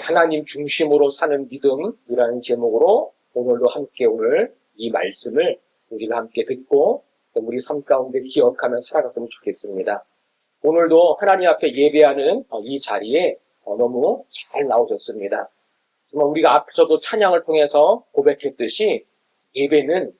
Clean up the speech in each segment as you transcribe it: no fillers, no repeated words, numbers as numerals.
하나님 중심으로 사는 믿음이라는 제목으로 오늘도 함께 오늘 이 말씀을 우리가 함께 듣고 우리 삶 가운데 기억하며 살아갔으면 좋겠습니다. 오늘도 하나님 앞에 예배하는 이 자리에 너무 잘 나오셨습니다. 정말 우리가 앞서도 찬양을 통해서 고백했듯이 예배는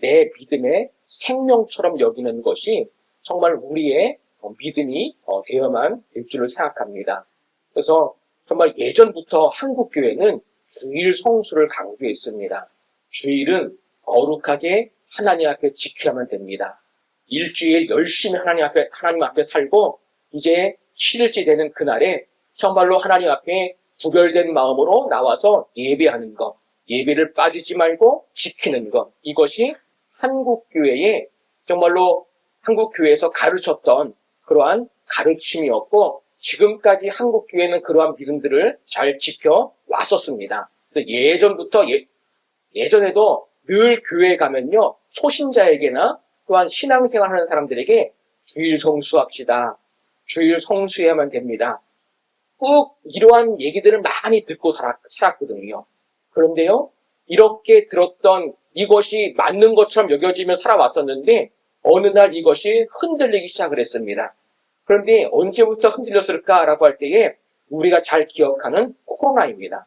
내 믿음의 생명처럼 여기는 것이 정말 우리의 믿음이 되어야만 될 줄을 생각합니다. 그래서 정말 예전부터 한국교회는 주일 성수를 강조했습니다. 주일은 거룩하게 하나님 앞에 지켜야만 됩니다. 일주일 열심히 하나님 앞에 살고 이제 7일째 되는 그날에 정말로 하나님 앞에 구별된 마음으로 나와서 예배하는 것, 예배를 빠지지 말고 지키는 것, 이것이 한국교회의 정말로 한국교회에서 가르쳤던 그러한 가르침이었고 지금까지 한국교회는 그러한 믿음들을 잘 지켜왔었습니다. 그래서 예전부터 예전에도 늘 교회에 가면요 초신자에게나 또한 신앙생활하는 사람들에게 주일 성수합시다. 주일 성수해야만 됩니다. 꼭 이러한 얘기들을 많이 듣고 살았거든요. 그런데요 이렇게 들었던 이것이 맞는 것처럼 여겨지며 살아왔었는데 어느 날 이것이 흔들리기 시작을 했습니다. 그런데 언제부터 흔들렸을까라고 할 때에 우리가 잘 기억하는 코로나입니다.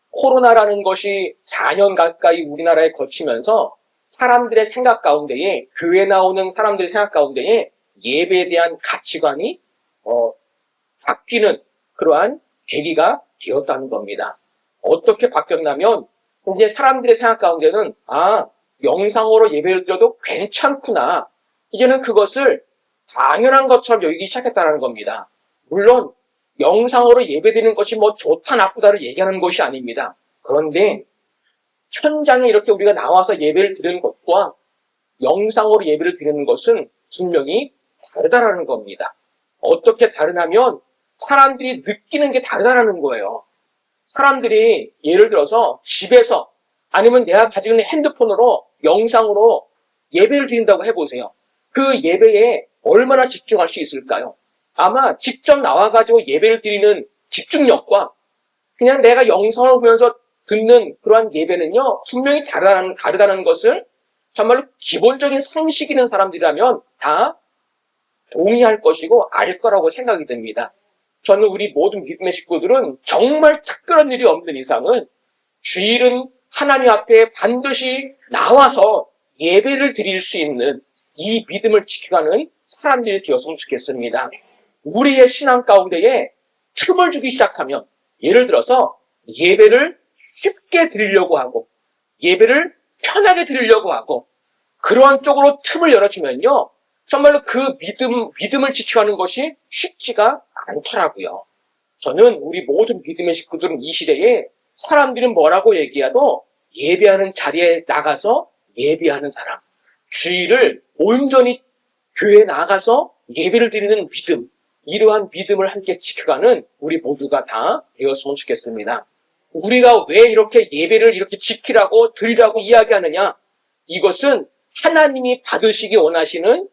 코로나라는 것이 4년 가까이 우리나라에 거치면서 사람들의 생각 가운데에 교회 나오는 사람들의 생각 가운데에 예배에 대한 가치관이 바뀌는 그러한 계기가 되었다는 겁니다. 어떻게 바뀌었냐면 이제 사람들의 생각 가운데는 영상으로 예배를 드려도 괜찮구나. 이제는 그것을 당연한 것처럼 여기기 시작했다는 겁니다. 물론 영상으로 예배드리는 것이 좋다 나쁘다를 얘기하는 것이 아닙니다. 그런데 현장에 이렇게 우리가 나와서 예배를 드리는 것과 영상으로 예배를 드리는 것은 분명히 다르다라는 겁니다. 어떻게 다르냐면 사람들이 느끼는 게 다르다라는 거예요. 사람들이 예를 들어서 집에서 아니면 내가 가지고 있는 핸드폰으로 영상으로 예배를 드린다고 해보세요. 그 예배에 얼마나 집중할 수 있을까요? 아마 직접 나와가지고 예배를 드리는 집중력과 그냥 내가 영상을 보면서 듣는 그러한 예배는요, 분명히 다르다는 것을 정말로 기본적인 상식 있는 사람들이라면 다 동의할 것이고 알 거라고 생각이 듭니다. 저는 우리 모든 믿음의 식구들은 정말 특별한 일이 없는 이상은 주일은 하나님 앞에 반드시 나와서 예배를 드릴 수 있는 이 믿음을 지켜가는 사람들이 되었으면 좋겠습니다. 우리의 신앙 가운데에 틈을 주기 시작하면 예를 들어서 예배를 쉽게 드리려고 하고 예배를 편하게 드리려고 하고 그러한 쪽으로 틈을 열어주면요 정말로 그 믿음을 지켜가는 것이 쉽지가 않더라고요. 저는 우리 모든 믿음의 식구들은 이 시대에 사람들은 뭐라고 얘기해도 예배하는 자리에 나가서 예배하는 사람, 주일을 온전히 교회에 나가서 예배를 드리는 믿음, 이러한 믿음을 함께 지켜가는 우리 모두가 다 되었으면 좋겠습니다. 우리가 왜 이렇게 예배를 이렇게 지키라고 드리라고 이야기하느냐? 이것은 하나님이 받으시기 원하시는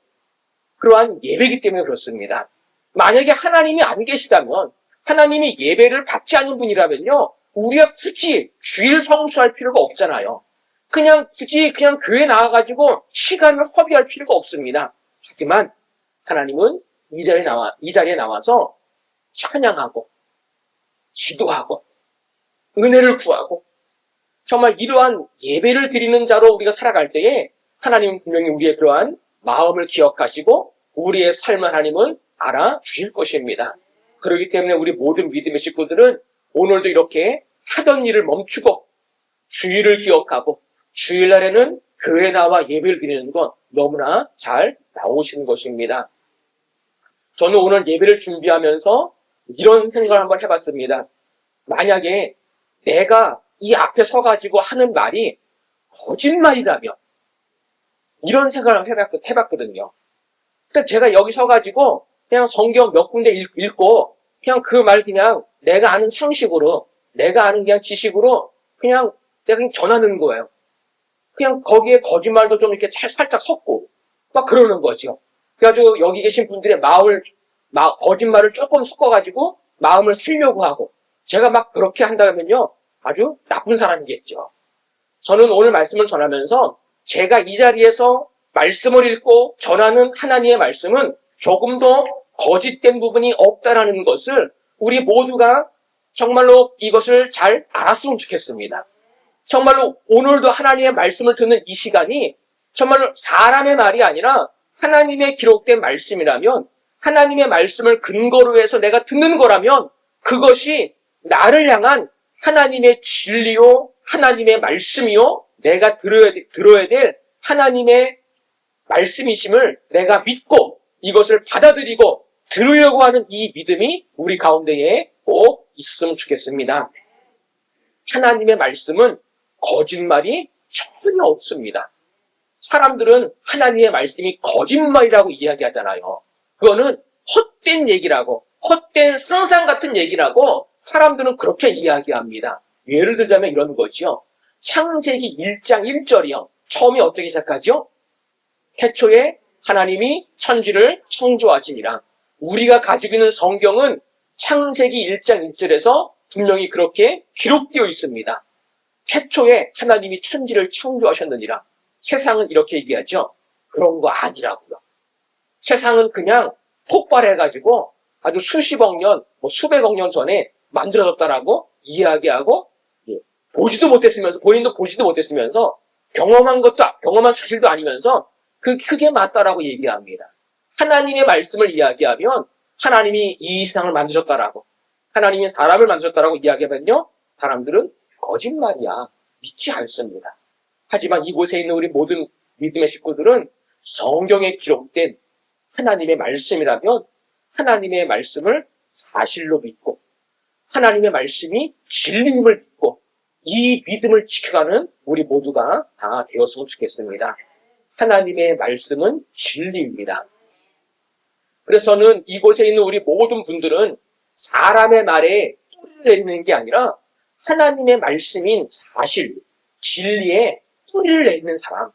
그러한 예배이기 때문에 그렇습니다. 만약에 하나님이 안 계시다면 하나님이 예배를 받지 않는 분이라면요 우리가 굳이 주일 성수할 필요가 없잖아요. 굳이 교회에 나와가지고 시간을 허비할 필요가 없습니다. 하지만 하나님은 이 자리에 나와서 찬양하고 기도하고 은혜를 구하고 정말 이러한 예배를 드리는 자로 우리가 살아갈 때에 하나님은 분명히 우리의 그러한 마음을 기억하시고 우리의 삶을 하나님은 알아주실 것입니다. 그렇기 때문에 우리 모든 믿음의 식구들은 오늘도 이렇게 하던 일을 멈추고 주일을 기억하고 주일날에는 교회에 나와 예배를 드리는 건 너무나 잘 나오시는 것입니다. 저는 오늘 예배를 준비하면서 이런 생각을 한번 해봤습니다. 만약에 내가 이 앞에 서가지고 하는 말이 거짓말이라면 이런 생각을 해봤거든요. 그러니까 제가 여기 서가지고 그냥 성경 몇 군데 읽고 그냥 그 말 그냥 내가 아는 상식으로 내가 아는 그냥 지식으로 그냥 내가 그냥 전하는 거예요. 그냥 거기에 거짓말도 좀 이렇게 살짝 섞고 막 그러는 거죠. 그래가지고 여기 계신 분들의 거짓말을 조금 섞어가지고 마음을 쓰려고 하고 제가 막 그렇게 한다면요, 아주 나쁜 사람이겠죠. 저는 오늘 말씀을 전하면서 제가 이 자리에서 말씀을 읽고 전하는 하나님의 말씀은 조금도 거짓된 부분이 없다라는 것을 우리 모두가 정말로 이것을 잘 알았으면 좋겠습니다. 정말로 오늘도 하나님의 말씀을 듣는 이 시간이 정말로 사람의 말이 아니라 하나님의 기록된 말씀이라면, 하나님의 말씀을 근거로 해서 내가 듣는 거라면 그것이 나를 향한 하나님의 진리요, 하나님의 말씀이요, 내가 들어야 될 하나님의 말씀이심을 내가 믿고 이것을 받아들이고 들으려고 하는 이 믿음이 우리 가운데에 꼭 있으면 좋겠습니다. 하나님의 말씀은 거짓말이 전혀 없습니다. 사람들은 하나님의 말씀이 거짓말이라고 이야기하잖아요. 그거는 헛된 얘기라고, 헛된 상상 같은 얘기라고 사람들은 그렇게 이야기합니다. 예를 들자면 이런 거죠. 창세기 1장 1절이요. 처음에 어떻게 시작하죠? 태초에 하나님이 천지를 창조하시니라. 우리가 가지고 있는 성경은 창세기 1장 1절에서 분명히 그렇게 기록되어 있습니다. 태초에 하나님이 천지를 창조하셨느니라. 세상은 이렇게 얘기하죠. 그런 거 아니라고요. 세상은 그냥 폭발해가지고 아주 수십억 년, 수백억 년 전에 만들어졌다라고 이야기하고, 보지도 못했으면서, 본인도 보지도 못했으면서, 경험한 사실도 아니면서, 그게 맞다라고 얘기합니다. 하나님의 말씀을 이야기하면, 하나님이 이 세상을 만드셨다라고, 하나님이 사람을 만드셨다라고 이야기하면요, 사람들은 거짓말이야. 믿지 않습니다. 하지만 이곳에 있는 우리 모든 믿음의 식구들은 성경에 기록된 하나님의 말씀이라면 하나님의 말씀을 사실로 믿고 하나님의 말씀이 진리임을 믿고 이 믿음을 지켜가는 우리 모두가 다 되었으면 좋겠습니다. 하나님의 말씀은 진리입니다. 그래서 저는 이곳에 있는 우리 모든 분들은 사람의 말에 뿌리를 내리는 게 아니라 하나님의 말씀인 사실, 진리에 뿌리를 내리는 사람,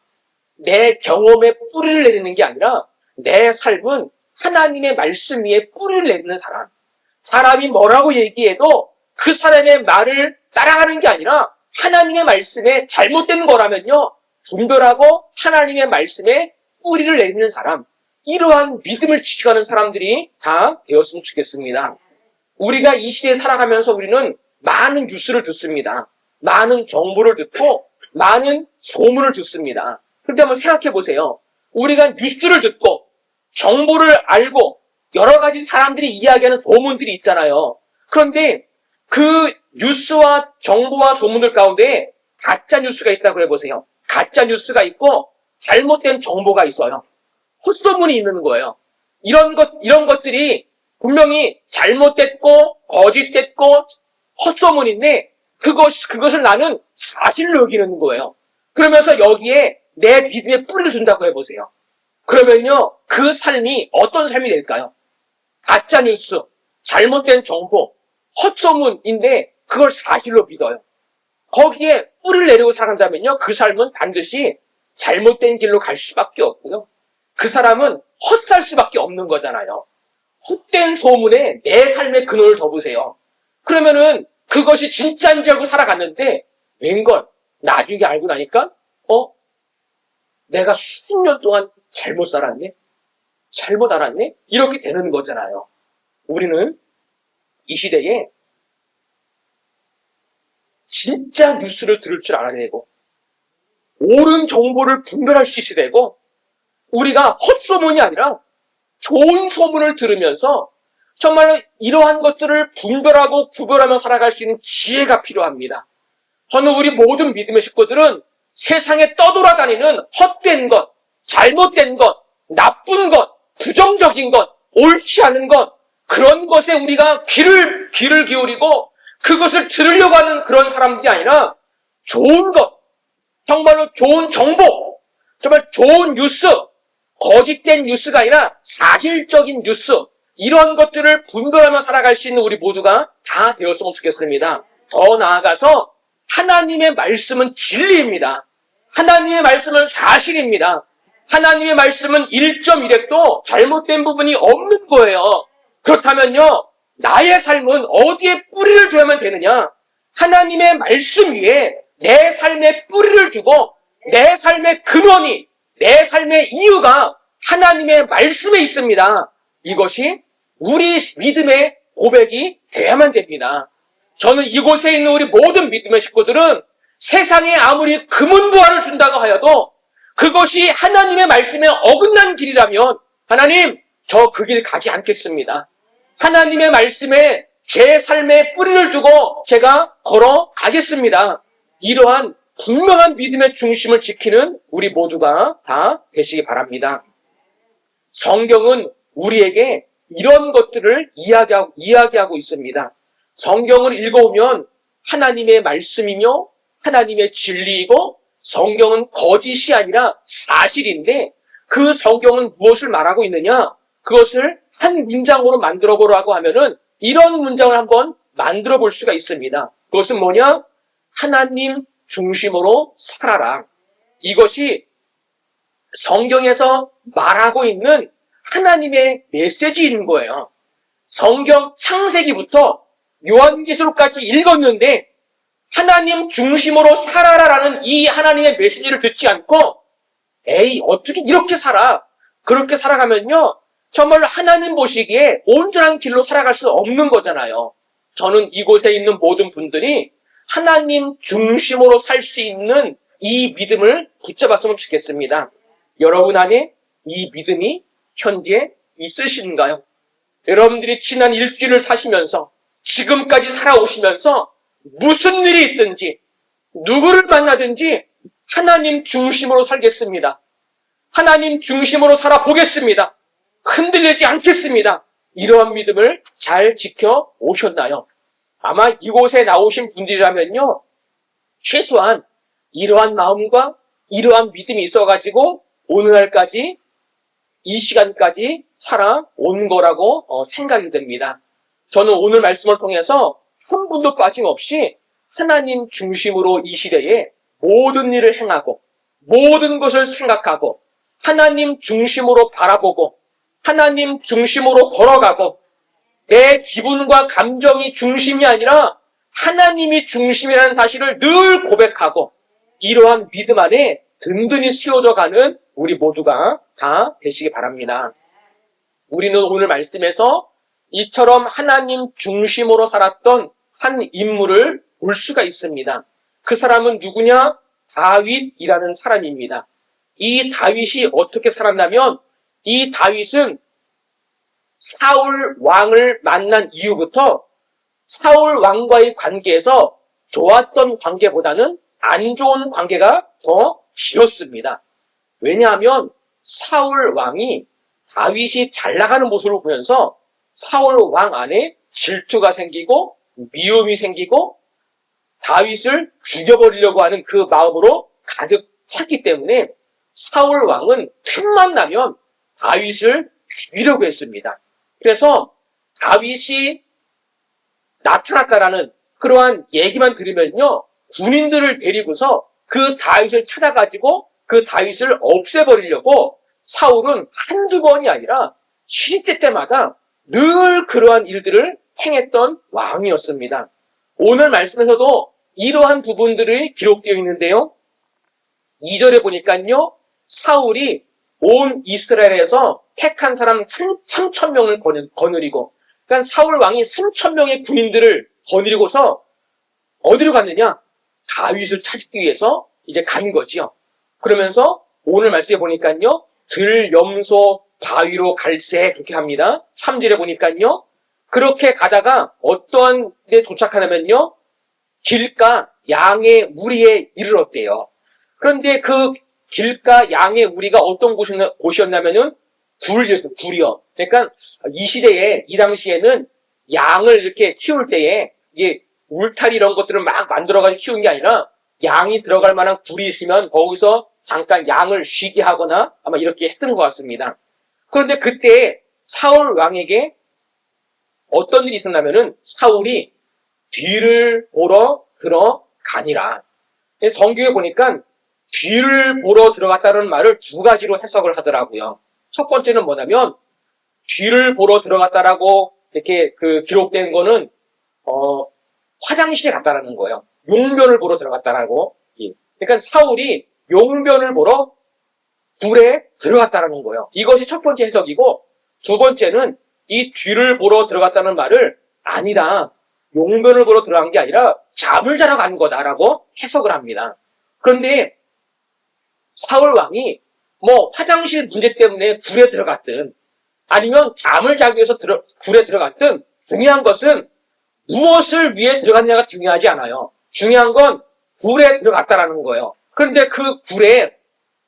내 경험에 뿌리를 내리는 게 아니라 내 삶은 하나님의 말씀 위에 뿌리를 내리는 사람, 사람이 뭐라고 얘기해도 그 사람의 말을 따라가는 게 아니라 하나님의 말씀에 잘못된 거라면요, 분별하고 하나님의 말씀에 뿌리를 내리는 사람, 이러한 믿음을 지켜가는 사람들이 다 되었으면 좋겠습니다. 우리가 이 시대에 살아가면서 우리는 많은 뉴스를 듣습니다. 많은 정보를 듣고 많은 소문을 듣습니다. 그런데 한번 생각해 보세요. 우리가 뉴스를 듣고 정보를 알고 여러 가지 사람들이 이야기하는 소문들이 있잖아요. 그런데 그 뉴스와 정보와 소문들 가운데 가짜 뉴스가 있다고 해보세요. 가짜 뉴스가 있고 잘못된 정보가 있어요. 헛소문이 있는 거예요. 이런 것들이 분명히 잘못됐고 거짓됐고 헛소문인데 그것을 나는 사실로 여기는 거예요. 그러면서 여기에 내 믿음의 뿌리를 준다고 해보세요. 그러면요, 그 삶이 어떤 삶이 될까요? 가짜 뉴스, 잘못된 정보, 헛소문인데 그걸 사실로 믿어요. 거기에 뿌리를 내리고 살아간다면요, 그 삶은 반드시 잘못된 길로 갈 수밖에 없고요. 그 사람은 헛살 수밖에 없는 거잖아요. 헛된 소문에 내 삶의 근원을 둬보세요. 그러면은 그것이 진짜인지 알고 살아갔는데 웬걸 나중에 알고 나니까 내가 수십 년 동안 잘못 살았네? 잘못 알았네? 이렇게 되는 거잖아요. 우리는 이 시대에 진짜 뉴스를 들을 줄 알아야 되고 옳은 정보를 분별할 수 있어야 되고 우리가 헛소문이 아니라 좋은 소문을 들으면서 정말로 이러한 것들을 분별하고 구별하며 살아갈 수 있는 지혜가 필요합니다. 저는 우리 모든 믿음의 식구들은 세상에 떠돌아다니는 헛된 것, 잘못된 것, 나쁜 것, 부정적인 것, 옳지 않은 것, 그런 것에 우리가 귀를 기울이고 그것을 들으려고 하는 그런 사람들이 아니라 좋은 것, 정말로 좋은 정보, 정말 좋은 뉴스, 거짓된 뉴스가 아니라 사실적인 뉴스, 이런 것들을 분별하며 살아갈 수 있는 우리 모두가 다 되었으면 좋겠습니다. 더 나아가서 하나님의 말씀은 진리입니다. 하나님의 말씀은 사실입니다. 하나님의 말씀은 1.1획도 잘못된 부분이 없는 거예요. 그렇다면요, 나의 삶은 어디에 뿌리를 둬야만 되느냐? 하나님의 말씀 위에 내 삶의 뿌리를 두고 내 삶의 근원이, 내 삶의 이유가 하나님의 말씀에 있습니다. 이것이 우리 믿음의 고백이 돼야만 됩니다. 저는 이곳에 있는 우리 모든 믿음의 식구들은 세상에 아무리 금은보화를 준다고 하여도 그것이 하나님의 말씀에 어긋난 길이라면 하나님, 저 그 길 가지 않겠습니다. 하나님의 말씀에 제 삶에 뿌리를 두고 제가 걸어가겠습니다. 이러한 분명한 믿음의 중심을 지키는 우리 모두가 다 되시기 바랍니다. 성경은 우리에게 이런 것들을 이야기하고 있습니다. 성경을 읽어오면 하나님의 말씀이며 하나님의 진리이고 성경은 거짓이 아니라 사실인데 그 성경은 무엇을 말하고 있느냐? 그것을 한 문장으로 만들어 보라고 하면은 이런 문장을 한번 만들어 볼 수가 있습니다. 그것은 뭐냐? 하나님 중심으로 살아라. 이것이 성경에서 말하고 있는 하나님의 메시지인 거예요. 성경 창세기부터 요한계시록까지 읽었는데 하나님 중심으로 살아라라는 이 하나님의 메시지를 듣지 않고 에이 어떻게 이렇게 살아? 그렇게 살아가면요 정말 하나님 보시기에 온전한 길로 살아갈 수 없는 거잖아요. 저는 이곳에 있는 모든 분들이 하나님 중심으로 살 수 있는 이 믿음을 붙잡았으면 좋겠습니다. 여러분 안에 이 믿음이 현재 있으신가요? 여러분들이 지난 일주일을 사시면서 지금까지 살아오시면서 무슨 일이 있든지 누구를 만나든지 하나님 중심으로 살겠습니다. 하나님 중심으로 살아보겠습니다. 흔들리지 않겠습니다. 이러한 믿음을 잘 지켜오셨나요? 아마 이곳에 나오신 분들이라면요. 최소한 이러한 마음과 이러한 믿음이 있어가지고 오늘날까지 이 시간까지 살아온 거라고 생각이 됩니다. 저는 오늘 말씀을 통해서 한 분도 빠짐없이 하나님 중심으로 이 시대에 모든 일을 행하고 모든 것을 생각하고 하나님 중심으로 바라보고 하나님 중심으로 걸어가고 내 기분과 감정이 중심이 아니라 하나님이 중심이라는 사실을 늘 고백하고 이러한 믿음 안에 든든히 세워져 가는 우리 모두가 다 되시기 바랍니다. 우리는 오늘 말씀에서 이처럼 하나님 중심으로 살았던 한 인물을 볼 수가 있습니다. 그 사람은 누구냐? 다윗이라는 사람입니다. 이 다윗이 어떻게 살았냐면 이 다윗은 사울 왕을 만난 이후부터 사울 왕과의 관계에서 좋았던 관계보다는 안 좋은 관계가 더 길었습니다. 왜냐하면 사울 왕이 다윗이 잘 나가는 모습을 보면서 사울 왕 안에 질투가 생기고 미움이 생기고 다윗을 죽여버리려고 하는 그 마음으로 가득 찼기 때문에 사울 왕은 틈만 나면 다윗을 죽이려고 했습니다. 그래서 다윗이 나타났다라는 그러한 얘기만 들으면요 군인들을 데리고서 그 다윗을 찾아가지고 그 다윗을 없애버리려고 사울은 한두 번이 아니라 시대 때마다 늘 그러한 일들을 행했던 왕이었습니다. 오늘 말씀에서도 이러한 부분들이 기록되어 있는데요. 2절에 보니까요. 사울이 온 이스라엘에서 택한 사람 3,000명을 거느리고 그러니까 사울 왕이 3,000명의 군인들을 거느리고서 어디로 갔느냐? 다윗을 찾기 위해서 이제 간 거지요. 그러면서 오늘 말씀에 보니까요. 들, 염소, 바위로 갈새 그렇게 합니다. 3절에 보니까요. 그렇게 가다가 어떠한 데 도착하냐면요. 길가 양의 우리에 이르렀대요. 그런데 그 길가 양의 우리가 어떤 곳이었냐면은 굴이요. 그러니까 이 시대에 이 당시에는 양을 이렇게 키울 때에 이게 울타리 이런 것들을 막 만들어가지고 키운 게 아니라 양이 들어갈 만한 굴이 있으면 거기서 잠깐 양을 쉬게 하거나 아마 이렇게 했던 것 같습니다. 그런데 그때 사울 왕에게 어떤 일이 있었냐면은 사울이 뒤를 보러 들어가니라. 성경에 보니까 뒤를 보러 들어갔다는 말을 두 가지로 해석을 하더라고요. 첫 번째는 뭐냐면 뒤를 보러 들어갔다라고 이렇게 기록된 거는, 화장실에 갔다라는 거예요. 용변을 보러 들어갔다라고. 그러니까 사울이 용변을 보러 굴에 들어갔다라는 거예요. 이것이 첫 번째 해석이고, 두 번째는 이 뒤를 보러 들어갔다는 말을 아니라 용변을 보러 들어간 게 아니라 잠을 자러 간 거다라고 해석을 합니다. 그런데 사울 왕이 화장실 문제 때문에 굴에 들어갔든 아니면 잠을 자기 위해서 굴에 들어갔든 중요한 것은 무엇을 위해 들어갔냐가 중요하지 않아요. 중요한 건 굴에 들어갔다라는 거예요. 그런데 그 굴에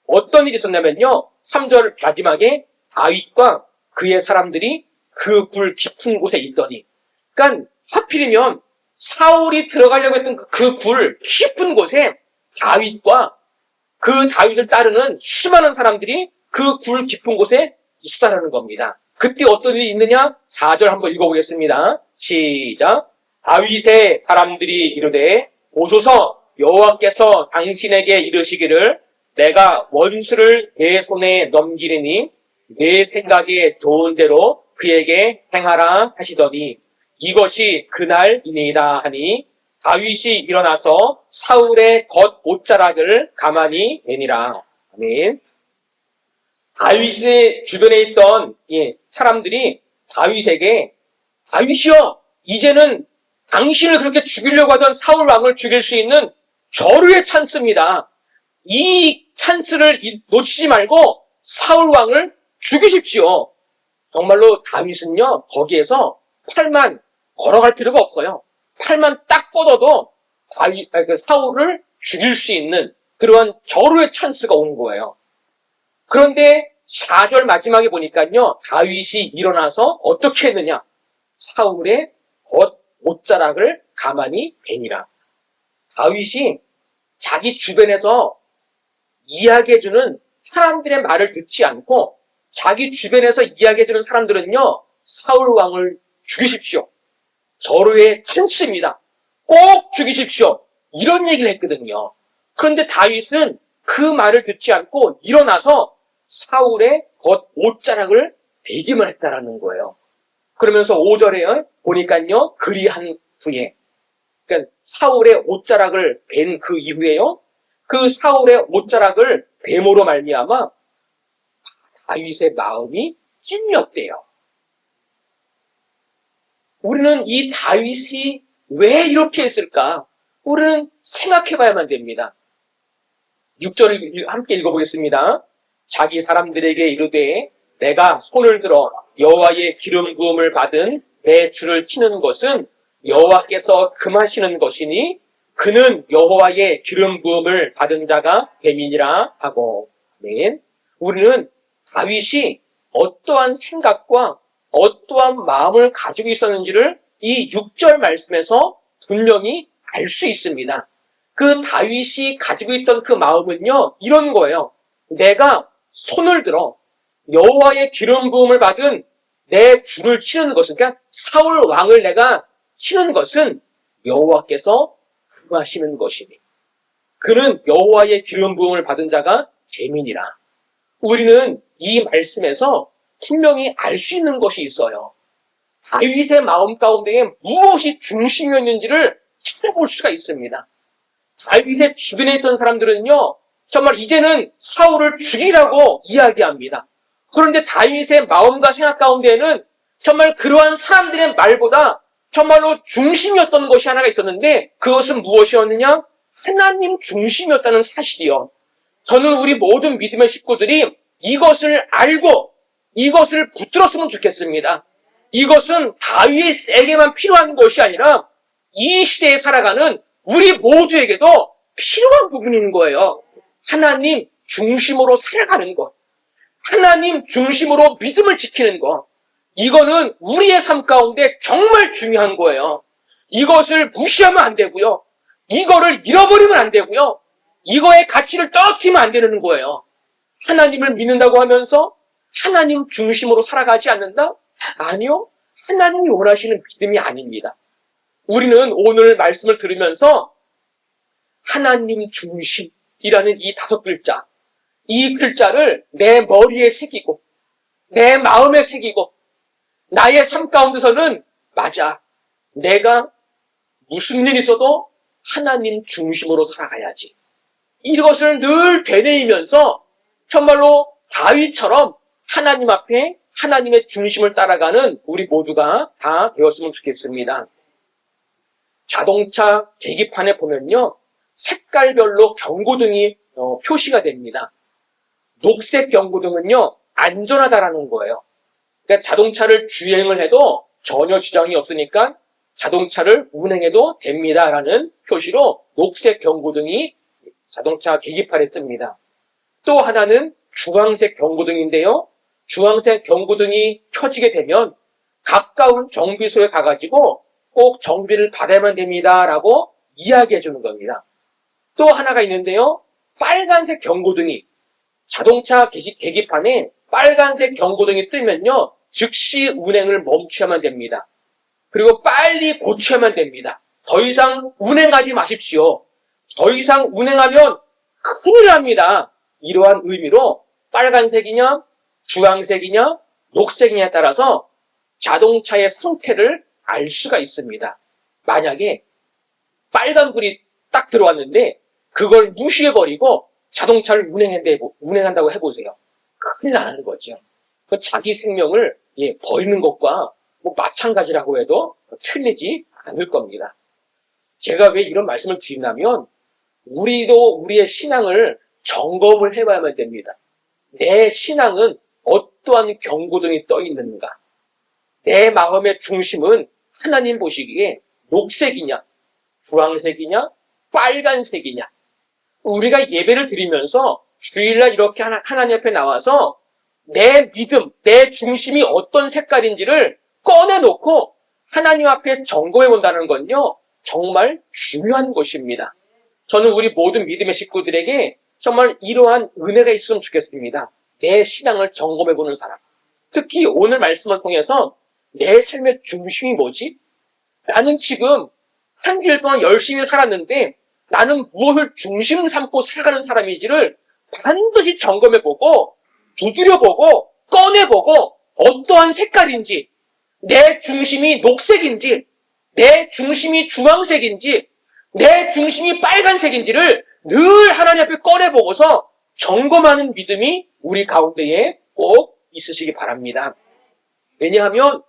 어떤 일이 있었냐면요. 3절 마지막에 다윗과 그의 사람들이 그 굴 깊은 곳에 있더니, 그러니까 하필이면 사울이 들어가려고 했던 그 굴 깊은 곳에 다윗과 그 다윗을 따르는 수많은 사람들이 그 굴 깊은 곳에 있었다는 겁니다. 그때 어떤 일이 있느냐? 4절 한번 읽어보겠습니다. 시작. 다윗의 사람들이 이르되 오소서 여호와께서 당신에게 이르시기를 내가 원수를 내 손에 넘기리니 내 생각에 좋은 대로 그에게 행하라 하시더니 이것이 그날이니이다 하니 다윗이 일어나서 사울의 겉 옷자락을 가만히 내니라. 아멘. 다윗의 주변에 있던 사람들이 다윗에게 다윗이여 이제는 당신을 그렇게 죽이려고 하던 사울 왕을 죽일 수 있는 절호의 찬스입니다. 이 찬스를 놓치지 말고 사울 왕을 죽이십시오. 정말로 다윗은요 거기에서 팔만 걸어갈 필요가 없어요. 팔만 딱 뻗어도 사울을 죽일 수 있는 그러한 절호의 찬스가 온 거예요. 그런데 4절 마지막에 보니까요 다윗이 일어나서 어떻게 했느냐? 사울의 겉 옷자락을 가만히 베니라. 다윗이 자기 주변에서 이야기해주는 사람들의 말을 듣지 않고 자기 주변에서 이야기해주는 사람들은요 사울 왕을 죽이십시오. 절호의 찬스입니다. 꼭 죽이십시오. 이런 얘기를 했거든요. 그런데 다윗은 그 말을 듣지 않고 일어나서 사울의 겉 옷자락을 베기만 했다라는 거예요. 그러면서 5절에 보니까요 그리한 후에, 그러니까 사울의 옷자락을 벤 그 이후에요, 그 사울의 옷자락을 뱀으로 말미암아 다윗의 마음이 찔렸대요. 우리는 이 다윗이 왜 이렇게 했을까? 우리는 생각해봐야만 됩니다. 6절을 함께 읽어보겠습니다. 자기 사람들에게 이르되 내가 손을 들어 여호와의 기름 부음을 받은 내 줄을 치는 것은 여호와께서 금하시는 것이니 그는 여호와의 기름 부음을 받은 자가 뱀이니라 하고. 아멘. 우리는 다윗이 어떠한 생각과 어떠한 마음을 가지고 있었는지를 이 6절 말씀에서 분명히 알 수 있습니다. 그 다윗이 가지고 있던 그 마음은요 이런 거예요. 내가 손을 들어 여호와의 기름 부음을 받은 내 줄을 치는 것은, 그러니까 사울 왕을 내가 치는 것은 여호와께서 금하시는 것이니 그는 여호와의 기름 부음을 받은 자가 재민이라. 우리는 이 말씀에서 분명히 알 수 있는 것이 있어요. 다윗의 마음 가운데에 무엇이 중심이었는지를 찾아볼 수가 있습니다. 다윗의 주변에 있던 사람들은요 정말 이제는 사울을 죽이라고 이야기합니다. 그런데 다윗의 마음과 생각 가운데에는 정말 그러한 사람들의 말보다 정말로 중심이었던 것이 하나가 있었는데 그것은 무엇이었느냐? 하나님 중심이었다는 사실이요. 저는 우리 모든 믿음의 식구들이 이것을 알고 이것을 붙들었으면 좋겠습니다. 이것은 다윗에게만 필요한 것이 아니라 이 시대에 살아가는 우리 모두에게도 필요한 부분인 거예요. 하나님 중심으로 살아가는 것, 하나님 중심으로 믿음을 지키는 것, 이거는 우리의 삶 가운데 정말 중요한 거예요. 이것을 무시하면 안 되고요. 이거를 잃어버리면 안 되고요. 이거의 가치를 떨어뜨리면 안 되는 거예요. 하나님을 믿는다고 하면서 하나님 중심으로 살아가지 않는다? 아니요. 하나님이 원하시는 믿음이 아닙니다. 우리는 오늘 말씀을 들으면서 하나님 중심이라는 이 5글자, 이 글자를 내 머리에 새기고 내 마음에 새기고 나의 삶 가운데서는 맞아. 내가 무슨 일이 있어도 하나님 중심으로 살아가야지. 이것을 늘 되뇌이면서 정말로 다윗처럼 하나님 앞에 하나님의 중심을 따라가는 우리 모두가 다 되었으면 좋겠습니다. 자동차 계기판에 보면요, 색깔별로 경고등이 표시가 됩니다. 녹색 경고등은요, 안전하다라는 거예요. 그러니까 자동차를 주행을 해도 전혀 지장이 없으니까 자동차를 운행해도 됩니다라는 표시로 녹색 경고등이 자동차 계기판에 뜹니다. 또 하나는 주황색 경고등인데요. 주황색 경고등이 켜지게 되면 가까운 정비소에 가가지고 꼭 정비를 받아야만 됩니다라고 이야기해 주는 겁니다. 또 하나가 있는데요. 빨간색 경고등이 자동차 계기판에 빨간색 경고등이 뜨면요. 즉시 운행을 멈춰야만 됩니다. 그리고 빨리 고쳐야만 됩니다. 더 이상 운행하지 마십시오. 더 이상 운행하면 큰일 납니다. 이러한 의미로 빨간색이냐, 주황색이냐, 녹색이냐에 따라서 자동차의 상태를 알 수가 있습니다. 만약에 빨간불이 딱 들어왔는데 그걸 무시해버리고 자동차를 운행한다고 해보세요. 큰일 나는 거죠. 자기 생명을 버리는 것과 마찬가지라고 해도 틀리지 않을 겁니다. 제가 왜 이런 말씀을 드리냐면 우리도 우리의 신앙을 점검을 해봐야만 됩니다. 내 신앙은 어떠한 경고등이 떠 있는가? 내 마음의 중심은 하나님 보시기에 녹색이냐, 주황색이냐, 빨간색이냐? 우리가 예배를 드리면서 주일날 이렇게 하나님 앞에 나와서 내 믿음, 내 중심이 어떤 색깔인지를 꺼내놓고 하나님 앞에 점검해 본다는 건요, 정말 중요한 것입니다. 저는 우리 모든 믿음의 식구들에게 정말 이러한 은혜가 있으면 좋겠습니다. 내 신앙을 점검해 보는 사람. 특히 오늘 말씀을 통해서 내 삶의 중심이 뭐지? 나는 지금 한 주일 동안 열심히 살았는데 나는 무엇을 중심 삼고 살아가는 사람인지를 반드시 점검해보고 두드려보고 꺼내보고 어떠한 색깔인지 내 중심이 녹색인지 내 중심이 주황색인지 내 중심이 빨간색인지를 늘 하나님 앞에 꺼내보고서 점검하는 믿음이 우리 가운데에 꼭 있으시기 바랍니다. 왜냐하면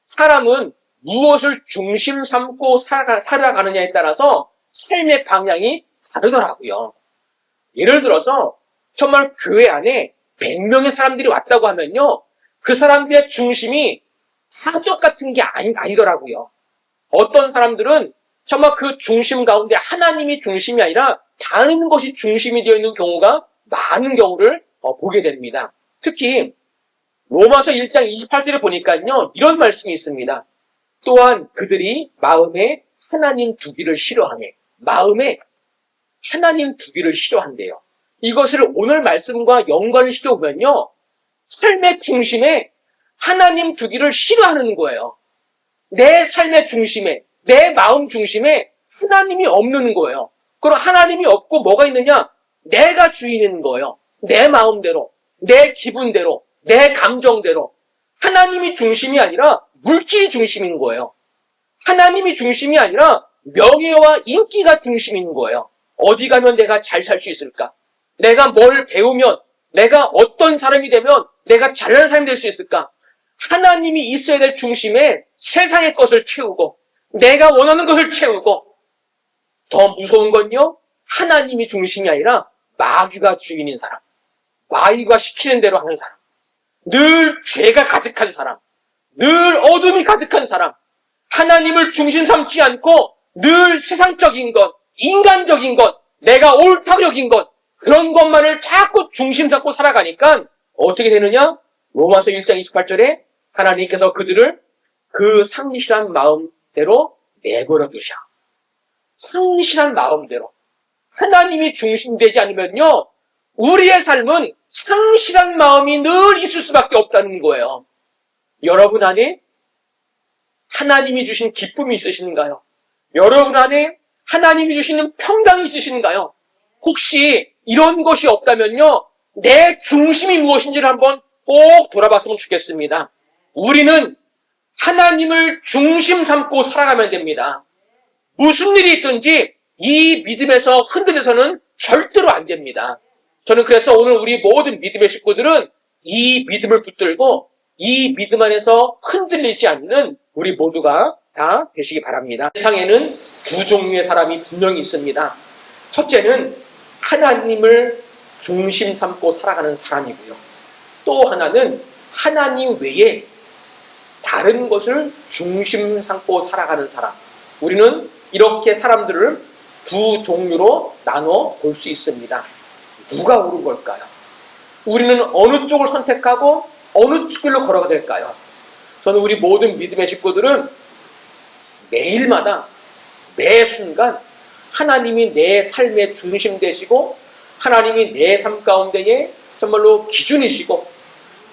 사람은 무엇을 중심 삼고 살아가느냐에 따라서 삶의 방향이 다르더라고요. 예를 들어서 정말 교회 안에 100명의 사람들이 왔다고 하면요. 그 사람들의 중심이 다 똑같은 게 아니더라고요. 어떤 사람들은 정말 그 중심 가운데 하나님이 중심이 아니라 다른 것이 중심이 되어 있는 경우가 많은 경우를 보게 됩니다. 특히 로마서 1장 28절에 보니까요. 이런 말씀이 있습니다. 또한 그들이 마음에 하나님 두기를 싫어하네. 마음에 하나님 두기를 싫어한대요. 이것을 오늘 말씀과 연관을 시켜보면요. 삶의 중심에 하나님 두기를 싫어하는 거예요. 내 삶의 중심에, 내 마음 중심에 하나님이 없는 거예요. 그럼 하나님이 없고 뭐가 있느냐? 내가 주인인 거예요. 내 마음대로, 내 기분대로, 내 감정대로. 하나님이 중심이 아니라 물질이 중심인 거예요. 하나님이 중심이 아니라 명예와 인기가 중심인 거예요. 어디 가면 내가 잘 살 수 있을까? 내가 뭘 배우면, 내가 어떤 사람이 되면 내가 잘난 사람이 될 수 있을까? 하나님이 있어야 될 중심에 세상의 것을 채우고 내가 원하는 것을 채우고 더 무서운 건요. 하나님이 중심이 아니라 마귀가 주인인 사람. 마귀가 시키는 대로 하는 사람. 늘 죄가 가득한 사람. 늘 어둠이 가득한 사람. 하나님을 중심 삼지 않고 늘 세상적인 것, 인간적인 것, 내가 옳다고 여긴 것 그런 것만을 자꾸 중심 삼고 살아가니까 어떻게 되느냐? 로마서 1장 28절에 하나님께서 그들을 그 상실한 마음대로 내버려 두셔. 상실한 마음대로. 하나님이 중심되지 않으면요. 우리의 삶은 상실한 마음이 늘 있을 수밖에 없다는 거예요. 여러분 안에 하나님이 주신 기쁨이 있으신가요? 여러분 안에 하나님이 주시는 평강이 있으신가요? 혹시 이런 것이 없다면요. 내 중심이 무엇인지를 한번 꼭 돌아봤으면 좋겠습니다. 우리는 하나님을 중심 삼고 살아가면 됩니다. 무슨 일이 있든지 이 믿음에서 흔들려서는 절대로 안 됩니다. 저는 그래서 오늘 우리 모든 믿음의 식구들은 이 믿음을 붙들고 이 믿음 안에서 흔들리지 않는 우리 모두가 다 되시기 바랍니다. 세상에는 두 종류의 사람이 분명히 있습니다. 첫째는 하나님을 중심 삼고 살아가는 사람이고요. 또 하나는 하나님 외에 다른 것을 중심 삼고 살아가는 사람. 우리는 이렇게 사람들을 두 종류로 나눠 볼 수 있습니다. 누가 옳은 걸까요? 우리는 어느 쪽을 선택하고 어느 길로 걸어가 될까요? 저는 우리 모든 믿음의 식구들은 매일마다 매 순간 하나님이 내 삶의 중심 되시고 하나님이 내 삶 가운데에 정말로 기준이시고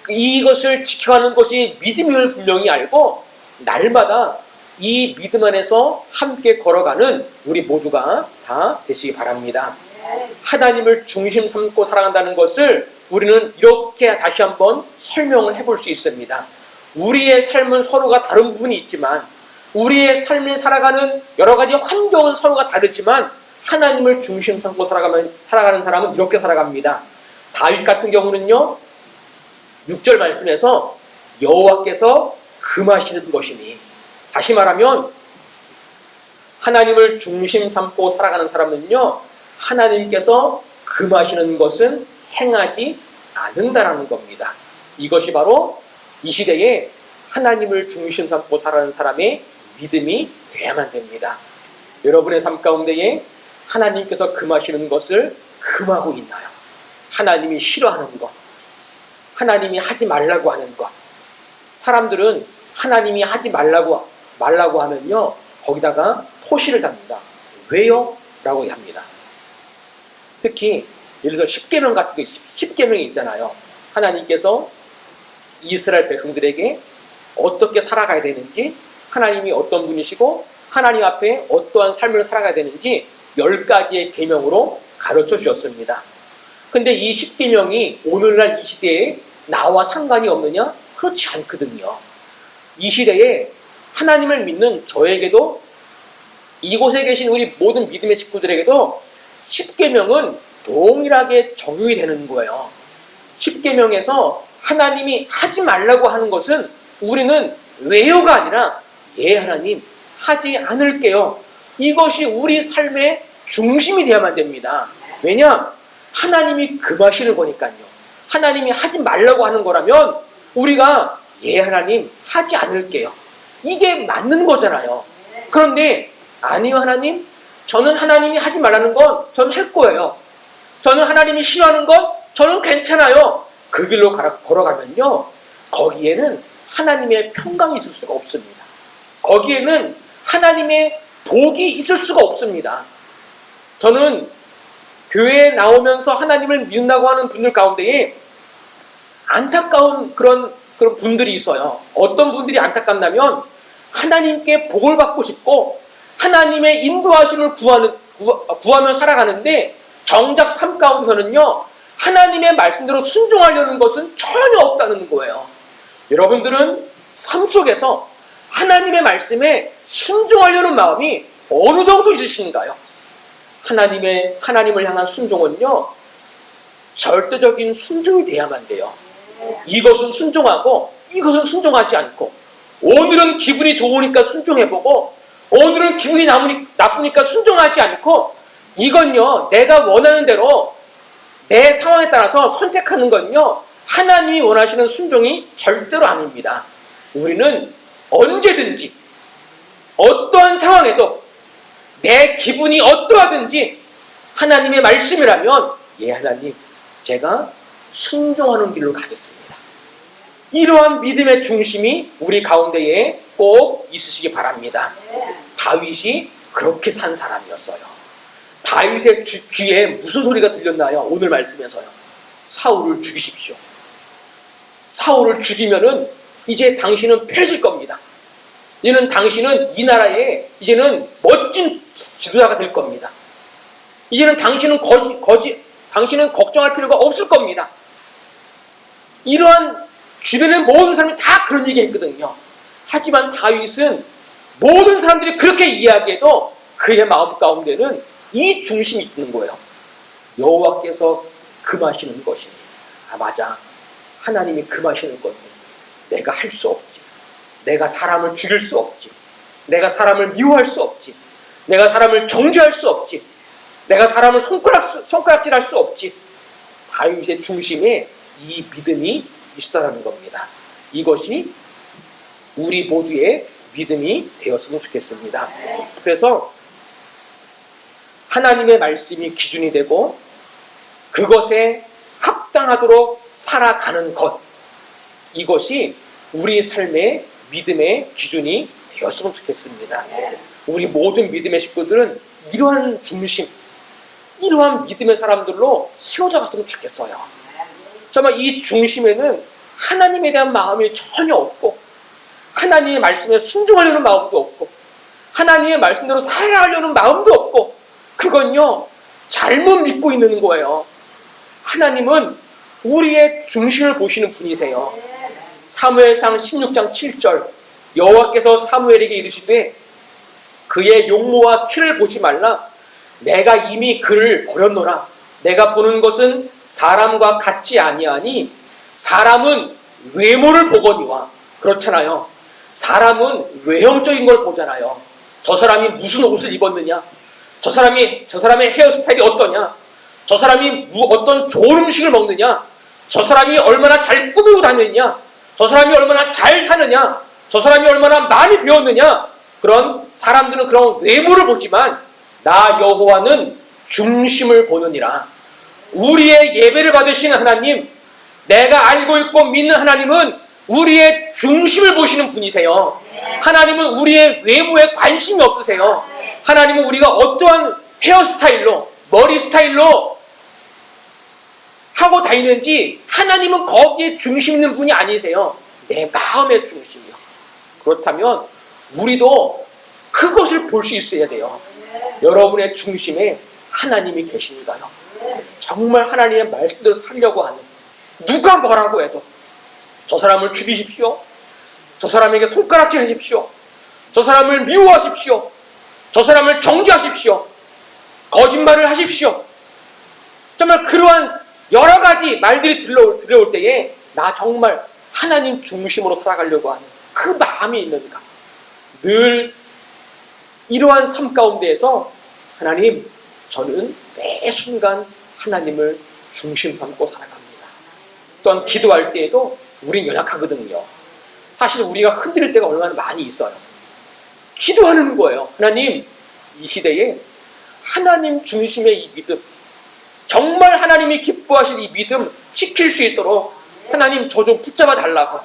이것을 지켜가는 것이 믿음임을 분명히 알고 날마다 이 믿음 안에서 함께 걸어가는 우리 모두가 다 되시기 바랍니다. 하나님을 중심 삼고 살아간다는 것을 우리는 이렇게 다시 한번 설명을 해볼 수 있습니다. 우리의 삶은 서로가 다른 부분이 있지만 우리의 삶을 살아가는 여러 가지 환경은 서로가 다르지만 하나님을 중심 삼고 살아가는 사람은 이렇게 살아갑니다. 다윗 같은 경우는요, 6절 말씀에서 여호와께서 금하시는 것이니, 다시 말하면 하나님을 중심 삼고 살아가는 사람은요, 하나님께서 금하시는 것은 행하지 않는다라는 겁니다. 이것이 바로 이 시대에 하나님을 중심 삼고 살아가는 사람의 믿음이 돼야만 됩니다. 여러분의 삶 가운데에 하나님께서 금하시는 것을 금하고 있나요? 하나님이 싫어하는 것, 하나님이 하지 말라고 하는 것. 사람들은 하나님이 하지 말라고 하면요, 거기다가 토시를 답니다. 왜요? 라고 합니다. 특히 예를 들어서 십계명 같은 게 10계명이 있잖아요. 하나님께서 이스라엘 백성들에게 어떻게 살아가야 되는지, 하나님이 어떤 분이시고 하나님 앞에 어떠한 삶을 살아가야 되는지 10가지의 계명으로 가르쳐 주셨습니다. 근데 이 10계명이 오늘날 이 시대에 나와 상관이 없느냐? 그렇지 않거든요. 이 시대에 하나님을 믿는 저에게도 이곳에 계신 우리 모든 믿음의 식구들에게도 10계명은 동일하게 적용이 되는 거예요. 10계명에서 하나님이 하지 말라고 하는 것은 우리는 왜요가 아니라 예 하나님 하지 않을게요. 이것이 우리 삶의 중심이 되어야만 됩니다. 왜냐? 하나님이 금하시는 거니까요. 하나님이 하지 말라고 하는 거라면 우리가 예 하나님 하지 않을게요. 이게 맞는 거잖아요. 그런데 아니요 하나님, 저는 하나님이 하지 말라는 건 저는 할 거예요. 저는 하나님이 싫어하는 건 저는 괜찮아요. 그 길로 걸어가면요, 거기에는 하나님의 평강이 있을 수가 없습니다. 거기에는 하나님의 복이 있을 수가 없습니다. 저는 교회에 나오면서 하나님을 믿는다고 하는 분들 가운데에 안타까운 그런 분들이 있어요. 어떤 분들이 안타깝냐면 하나님께 복을 받고 싶고 하나님의 인도하심을 구하며 살아가는데 정작 삶 가운데서는요, 하나님의 말씀대로 순종하려는 것은 전혀 없다는 거예요. 여러분들은 삶 속에서 하나님의 말씀에 순종하려는 마음이 어느 정도 있으신가요? 하나님을 향한 순종은요, 절대적인 순종이 돼야만 돼요. 이것은 순종하고 이것은 순종하지 않고, 오늘은 기분이 좋으니까 순종해보고 오늘은 기분이 나쁘니까 순종하지 않고, 이건요 내가 원하는 대로 내 상황에 따라서 선택하는 건요 하나님이 원하시는 순종이 절대로 아닙니다. 우리는 언제든지 어떠한 상황에도 내 기분이 어떠하든지 하나님의 말씀이라면 예 하나님 제가 순종하는 길로 가겠습니다. 이러한 믿음의 중심이 우리 가운데에 꼭 있으시기 바랍니다. 다윗이 그렇게 산 사람이었어요. 다윗의 귀에 무슨 소리가 들렸나요? 오늘 말씀에서요. 사울을 죽이십시오. 사울을 죽이면은 이제 당신은 편해질 겁니다. 이제는 당신은 이 나라에 이제는 멋진 지도자가 될 겁니다. 이제는 당신은 당신은 걱정할 필요가 없을 겁니다. 이러한 주변의 모든 사람이 다 그런 얘기 했거든요. 하지만 다윗은 모든 사람들이 그렇게 이야기해도 그의 마음 가운데는 이 중심이 있는 거예요. 여호와께서 금하시는 것이. 맞아. 하나님이 금하시는 건데 내가 할 수 없지. 내가 사람을 죽일 수 없지. 내가 사람을 미워할 수 없지. 내가 사람을 정죄할 수 없지. 내가 사람을 손가락질할 수 없지. 다윗의 중심에 이 믿음이 있었다는 겁니다. 이것이 우리 모두의 믿음이 되었으면 좋겠습니다. 그래서 하나님의 말씀이 기준이 되고 그것에 합당하도록 살아가는 것, 이것이 우리 삶의 믿음의 기준이 되었으면 좋겠습니다. 우리 모든 믿음의 식구들은 이러한 중심, 이러한 믿음의 사람들로 세워져 갔으면 좋겠어요. 정말 이 중심에는 하나님에 대한 마음이 전혀 없고 하나님의 말씀에 순종하려는 마음도 없고 하나님의 말씀대로 살아가려는 마음도 없고, 그건요 잘못 믿고 있는 거예요. 하나님은 우리의 중심을 보시는 분이세요. 사무엘상 16장 7절, 여호와께서 사무엘에게 이르시되 그의 용모와 키를 보지 말라. 내가 이미 그를 버렸노라. 내가 보는 것은 사람과 같지 아니하니 사람은 외모를 보거니와. 그렇잖아요. 사람은 외형적인 걸 보잖아요. 저 사람이 무슨 옷을 입었느냐, 저 사람의 헤어스타일이 어떠냐, 저 사람이 어떤 좋은 음식을 먹느냐, 저 사람이 얼마나 잘 꾸미고 다니느냐, 저 사람이 얼마나 잘 사느냐, 저 사람이 얼마나 많이 배웠느냐. 그런 사람들은 그런 외모를 보지만 나 여호와는 중심을 보느니라. 우리의 예배를 받으시는 하나님, 내가 알고 있고 믿는 하나님은 우리의 중심을 보시는 분이세요. 하나님은 우리의 외모에 관심이 없으세요. 하나님은 우리가 어떠한 헤어스타일로, 머리 스타일로 하고 다니는지 하나님은 거기에 중심 있는 분이 아니세요. 내 마음의 중심이요. 그렇다면 우리도 그것을 볼 수 있어야 돼요. 여러분의 중심에 하나님이 계신가요? 정말 하나님의 말씀대로 살려고 하는, 누가 뭐라고 해도 저 사람을 죽이십시오, 저 사람에게 손가락질 하십시오, 저 사람을 미워하십시오, 저 사람을 정죄하십시오, 거짓말을 하십시오, 정말 그러한 여러 가지 말들이 들려올 때에 나 정말 하나님 중심으로 살아가려고 하는 그 마음이 있는가? 늘 이러한 삶 가운데에서 하나님, 저는 매 순간 하나님을 중심 삼고 살아갑니다. 또한 기도할 때에도 우린 연약하거든요. 사실 우리가 흔들릴 때가 얼마나 많이 있어요. 기도하는 거예요. 하나님, 이 시대에 하나님 중심의 이 믿음, 정말 하나님이 기뻐하실 이 믿음 지킬 수 있도록 하나님 저 좀 붙잡아 달라고.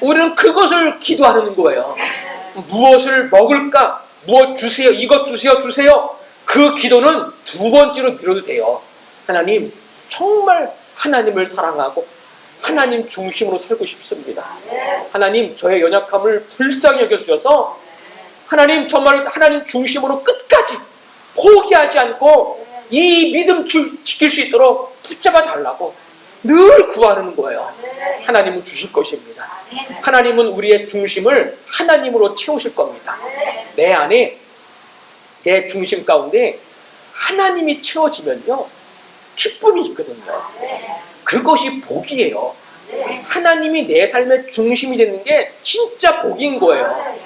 우리는 그것을 기도하는 거예요. 무엇을 먹을까? 무엇 주세요? 이것 주세요? 주세요? 그 기도는 두 번째로 미뤄도 돼요. 하나님, 정말 하나님을 사랑하고 하나님 중심으로 살고 싶습니다. 하나님, 저의 연약함을 불쌍히 여겨주셔서 하나님, 정말 하나님 중심으로 끝까지 포기하지 않고 이 믿음 지킬 수 있도록 붙잡아 달라고 늘 구하는 거예요. 하나님은 주실 것입니다. 하나님은 우리의 중심을 하나님으로 채우실 겁니다. 내 안에, 내 중심 가운데 하나님이 채워지면요, 기쁨이 있거든요. 그것이 복이에요. 하나님이 내 삶의 중심이 되는 게 진짜 복인 거예요.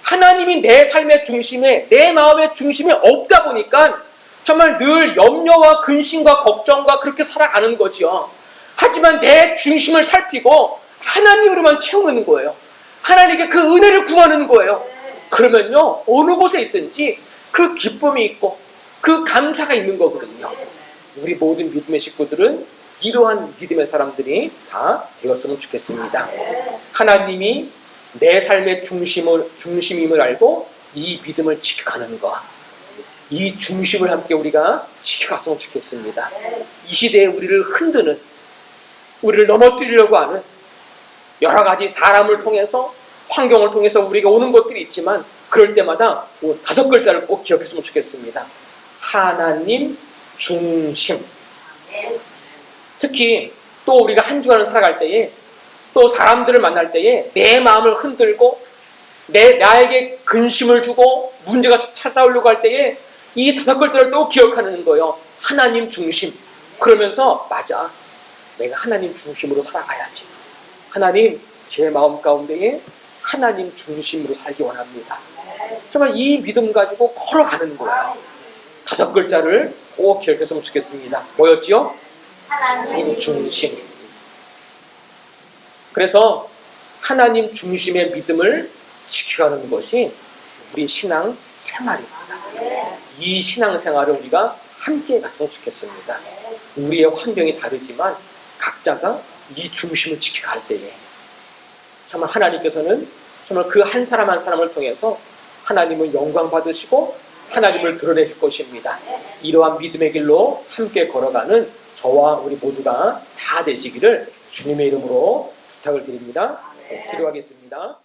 하나님이 내 삶의 중심에, 내 마음의 중심에 없다 보니까 정말 늘 염려와 근심과 걱정과 그렇게 살아가는 거죠. 하지만 내 중심을 살피고 하나님으로만 채우는 거예요. 하나님께 그 은혜를 구하는 거예요. 그러면요, 어느 곳에 있든지 그 기쁨이 있고 그 감사가 있는 거거든요. 우리 모든 믿음의 식구들은 이러한 믿음의 사람들이 다 되었으면 좋겠습니다. 하나님이 내 삶의 중심임을 알고 이 믿음을 지켜가는 것, 이 중심을 함께 우리가 지켜갔으면 좋겠습니다. 이 시대에 우리를 흔드는, 우리를 넘어뜨리려고 하는 여러 가지 사람을 통해서, 환경을 통해서 우리가 오는 것들이 있지만 그럴 때마다 5글자를 꼭 기억했으면 좋겠습니다. 하나님 중심. 특히 또 우리가 한 주간을 살아갈 때에, 또 사람들을 만날 때에 내 마음을 흔들고 나에게 근심을 주고 문제가 찾아오려고 할 때에 이 5글자를 또 기억하는 거예요. 하나님 중심. 그러면서 맞아. 내가 하나님 중심으로 살아가야지. 하나님, 제 마음 가운데에 하나님 중심으로 살기 원합니다. 정말 이 믿음 가지고 걸어가는 거예요. 5글자를 꼭 기억했으면 좋겠습니다. 뭐였지요? 하나님 중심. 그래서 하나님 중심의 믿음을 지켜가는 것이 우리 신앙 생활입니다. 이 신앙 생활을 우리가 함께 갔으면 좋겠습니다. 우리의 환경이 다르지만 각자가 이 중심을 지켜갈 때에 정말 하나님께서는 정말 그 한 사람 한 사람을 통해서 하나님을 영광 받으시고 하나님을 드러내실 것입니다. 이러한 믿음의 길로 함께 걸어가는 저와 우리 모두가 다 되시기를 주님의 이름으로 부탁을 드립니다. 기도하겠습니다.